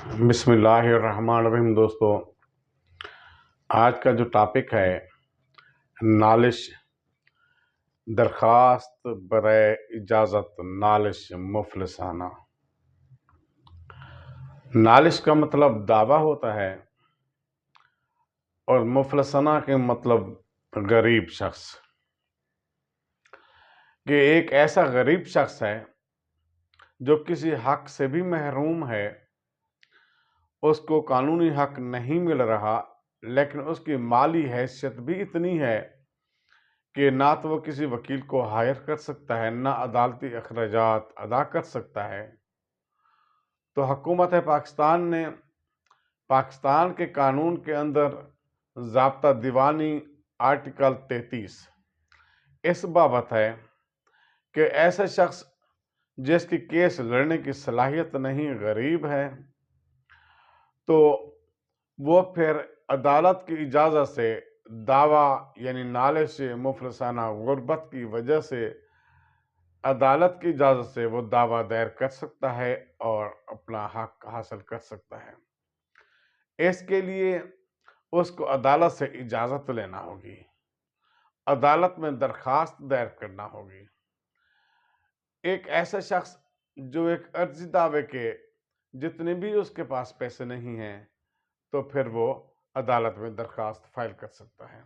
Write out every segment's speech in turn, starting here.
بسم اللہ الرحمن الرحیم دوستو، آج کا جو ٹاپک ہے نالش درخواست برائے اجازت نالش مفلسانہ۔ نالش کا مطلب دعویٰ ہوتا ہے اور مفلسانہ کے مطلب غریب شخص، کہ ایک ایسا غریب شخص ہے جو کسی حق سے بھی محروم ہے، اس کو قانونی حق نہیں مل رہا، لیکن اس کی مالی حیثیت بھی اتنی ہے کہ نہ تو وہ کسی وکیل کو ہائر کر سکتا ہے، نہ عدالتی اخراجات ادا کر سکتا ہے۔ تو حکومت پاکستان نے پاکستان کے قانون کے اندر ضابطہ دیوانی آرٹیکل 33 اس بابت ہے کہ ایسا شخص جس کی کیس لڑنے کی صلاحیت نہیں، غریب ہے، تو وہ پھر عدالت کی اجازت سے دعویٰ یعنی نالش مفلسانہ غربت کی وجہ سے عدالت کی اجازت سے وہ دعویٰ دائر کر سکتا ہے اور اپنا حق حاصل کر سکتا ہے۔ اس کے لیے اس کو عدالت سے اجازت لینا ہوگی، عدالت میں درخواست دائر کرنا ہوگی۔ ایک ایسا شخص جو ایک عرضی دعوے کے جتنے بھی اس کے پاس پیسے نہیں ہیں، تو پھر وہ عدالت میں درخواست فائل کر سکتا ہے۔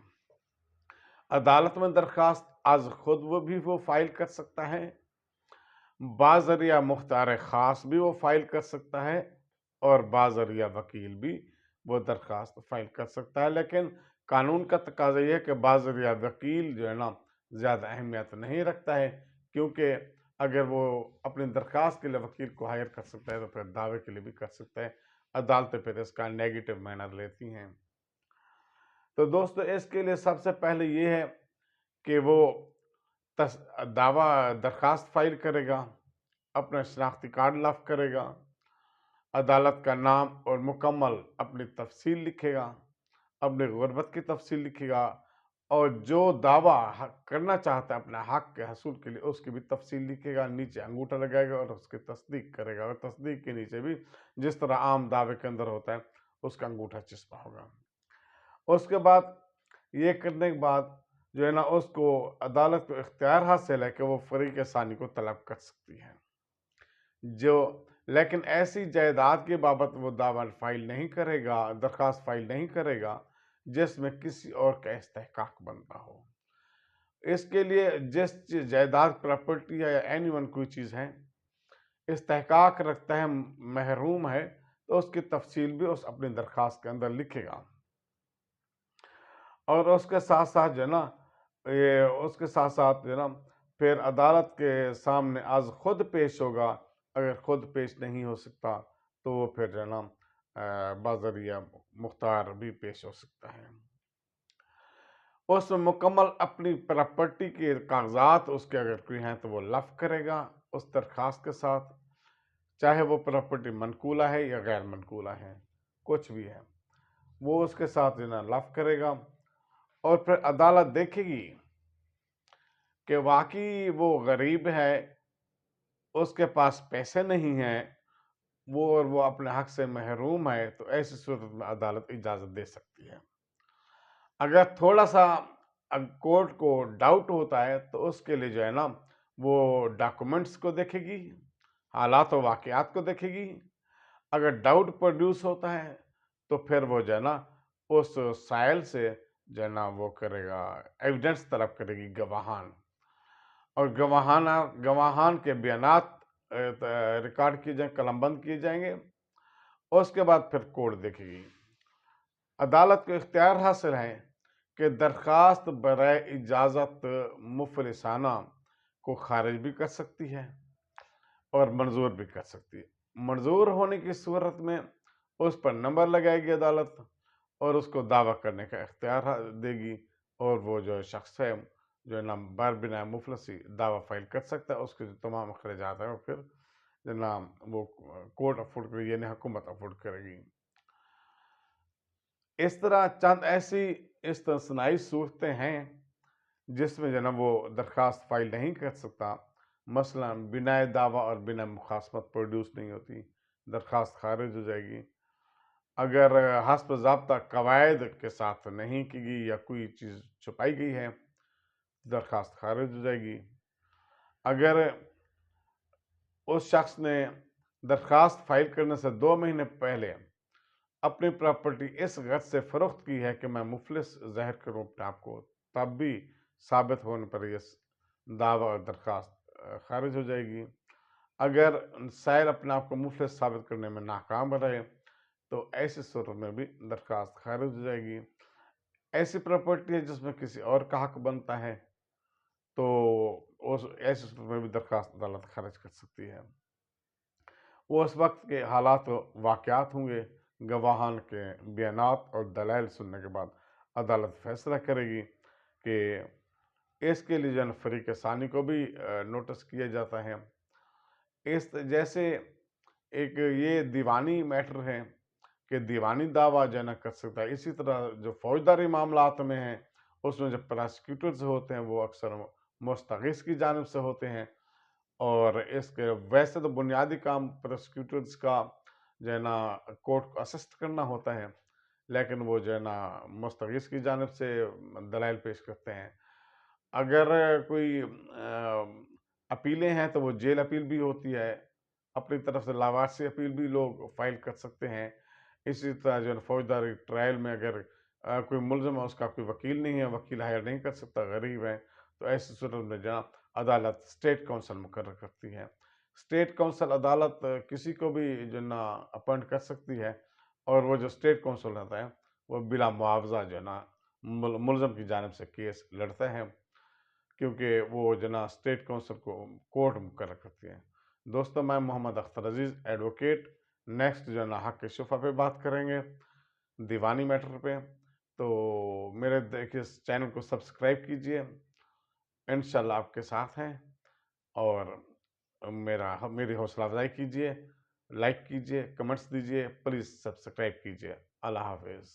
عدالت میں درخواست از خود وہ فائل کر سکتا ہے، باذریعہ مختار خاص بھی وہ فائل کر سکتا ہے، اور باذریعہ وکیل بھی وہ درخواست فائل کر سکتا ہے۔ لیکن قانون کا تقاضا یہ ہے کہ باذریعہ وکیل جو ہے نا زیادہ اہمیت نہیں رکھتا ہے، کیونکہ اگر وہ اپنی درخواست کے لیے وکیل کو ہائر کر سکتا ہے تو پھر دعوے کے لیے بھی کر سکتا ہے۔ عدالتیں پھر اس کا نیگیٹو مینر لیتی ہیں۔ تو دوستو، اس کے لیے سب سے پہلے یہ ہے کہ وہ درخواست فائل کرے گا، اپنا شناختی کارڈ لفظ کرے گا، عدالت کا نام اور مکمل اپنی تفصیل لکھے گا، اپنی غربت کی تفصیل لکھے گا، اور جو دعویٰ کرنا چاہتا ہے اپنے حق کے حصول کے لیے اس کی بھی تفصیل لکھے گا، نیچے انگوٹھا لگائے گا اور اس کی تصدیق کرے گا، اور تصدیق کے نیچے بھی جس طرح عام دعوے کے اندر ہوتا ہے اس کا انگوٹھا چسپا ہوگا۔ اس کے بعد یہ کرنے کے بعد جو ہے نا اس کو عدالت کو اختیار حاصل ہے کہ وہ فریق ثانی کو طلب کر سکتی ہے، لیکن ایسی جائیداد کے بابت وہ دعویٰ فائل نہیں کرے گا، درخواست فائل نہیں کرے گا جس میں کسی اور کا استحقاق بنتا ہو۔ اس کے لیے جس جائیداد پراپرٹی یا اینی ون کوئی چیز ہے استحقاق رکھتا ہے، محروم ہے، تو اس کی تفصیل بھی اس اپنی درخواست کے اندر لکھے گا، اور اس کے ساتھ ساتھ جو ہے نا پھر عدالت کے سامنے از خود پیش ہوگا۔ اگر خود پیش نہیں ہو سکتا تو وہ پھر جو ہے نا باذریعہ مختار بھی پیش ہو سکتا ہے۔ اس میں مکمل اپنی پراپرٹی کے کاغذات اس کے اگر کوئی ہیں تو وہ لفظ کرے گا اس درخواست کے ساتھ، چاہے وہ پراپرٹی منقولہ ہے یا غیر منقولہ ہے، کچھ بھی ہے، وہ اس کے ساتھ جو ہے نا لفظ کرے گا، اور پھر عدالت دیکھے گی کہ واقعی وہ غریب ہے، اس کے پاس پیسے نہیں ہیں، وہ اپنے حق سے محروم ہے، تو ایسی صورت میں عدالت اجازت دے سکتی ہے۔ اگر تھوڑا سا کورٹ کو ڈاؤٹ ہوتا ہے تو اس کے لیے جو ہے نا وہ ڈاکومنٹس کو دیکھے گی، حالات و واقعات کو دیکھے گی۔ اگر ڈاؤٹ پروڈیوس ہوتا ہے تو پھر وہ جو ہے نا اس سائل سے جو ہے نا وہ کرے گا، ایویڈنس طلب کرے گی، گواہان، اور گواہان کے بیانات ریکارڈ کیے جائیں، قلم بند کیے جائیں گے۔ اس کے بعد پھر کورٹ دیکھے گی۔ عدالت کو اختیار حاصل ہے کہ درخواست برائے اجازت مفلسانہ کو خارج بھی کر سکتی ہے اور منظور بھی کر سکتی ہے۔ منظور ہونے کی صورت میں اس پر نمبر لگائے گی عدالت اور اس کو دعویٰ کرنے کا اختیار دے گی، اور وہ جو شخص ہے جو ہے نا بنا مفلسی دعویٰ فائل کر سکتا ہے، اس کے جو تمام اخراجات ہیں وہ پھر جو نا وہ کورٹ افورڈ کرے گی، یعنی حکومت افورڈ کرے گی۔ اس طرح چند ایسی استثنائی صورتیں ہیں جس میں جو نا وہ درخواست فائل نہیں کر سکتا، مثلا بنا دعویٰ اور بنا مخاصمت پروڈیوس نہیں ہوتی، درخواست خارج ہو جائے گی۔ اگر حسب ضابطہ قواعد کے ساتھ نہیں کی گئی یا کوئی چیز چھپائی گئی ہے، درخواست خارج ہو جائے گی۔ اگر اس شخص نے درخواست فائل کرنے سے 2 مہینے پہلے اپنی پراپرٹی اس غرض سے فروخت کی ہے کہ میں مفلس ظاہر کروں اپنے آپ کو، تب بھی ثابت ہونے پر یہ دعویٰ درخواست خارج ہو جائے گی۔ اگر سائل اپنے آپ کو مفلس ثابت کرنے میں ناکام رہے تو ایسی صورت میں بھی درخواست خارج ہو جائے گی۔ ایسی پراپرٹی ہے جس میں کسی اور کا حق بنتا ہے تو ایسی صورت میں بھی درخواست عدالت خارج کر سکتی ہے۔ وہ اس وقت کے حالات و واقعات ہوں گے، گواہان کے بیانات اور دلائل سننے کے بعد عدالت فیصلہ کرے گی کہ اس کے لیے فریق ثانی کو بھی نوٹس کیا جاتا ہے۔ اس جیسے ایک یہ دیوانی میٹر ہے کہ دیوانی دعویٰ کر سکتا ہے، اسی طرح جو فوجداری معاملات میں ہیں اس میں جو پراسیکیوٹرز ہوتے ہیں وہ اکثر مستغیث کی جانب سے ہوتے ہیں، اور اس کے ویسے تو بنیادی کام پروسیکیوٹرز کا کورٹ کو اسسٹ کرنا ہوتا ہے، لیکن وہ مستغیث کی جانب سے دلائل پیش کرتے ہیں۔ اگر کوئی اپیلیں ہیں تو وہ جیل اپیل بھی ہوتی ہے، اپنی طرف سے لاوارثی اپیل بھی لوگ فائل کر سکتے ہیں۔ اسی طرح فوجداری ٹرائل میں اگر کوئی ملزم ہے، اس کا کوئی وکیل نہیں ہے، وکیل ہائر نہیں کر سکتا، غریب ہے، تو ایسی صورت میں عدالت اسٹیٹ کونسل مقرر کرتی ہے۔ اسٹیٹ کونسل عدالت کسی کو بھی اپوائنٹ کر سکتی ہے، اور وہ جو اسٹیٹ کونسل رہتا ہے وہ بلا معاوضہ ملزم کی جانب سے کیس لڑتا ہے، کیونکہ وہ اسٹیٹ کونسل کو کورٹ مقرر کرتی ہے۔ دوستو، میں محمد اختر عزیز ایڈوکیٹ نیکسٹ حق کے شفا پہ بات کریں گے، دیوانی میٹر پہ، تو میرے اس چینل کو سبسکرائب کیجئے، انشاءاللہ آپ کے ساتھ ہیں، اور میری حوصلہ افزائی کیجئے، لائک کیجئے، کمنٹس دیجئے، پلیز سبسکرائب کیجئے۔ اللہ حافظ۔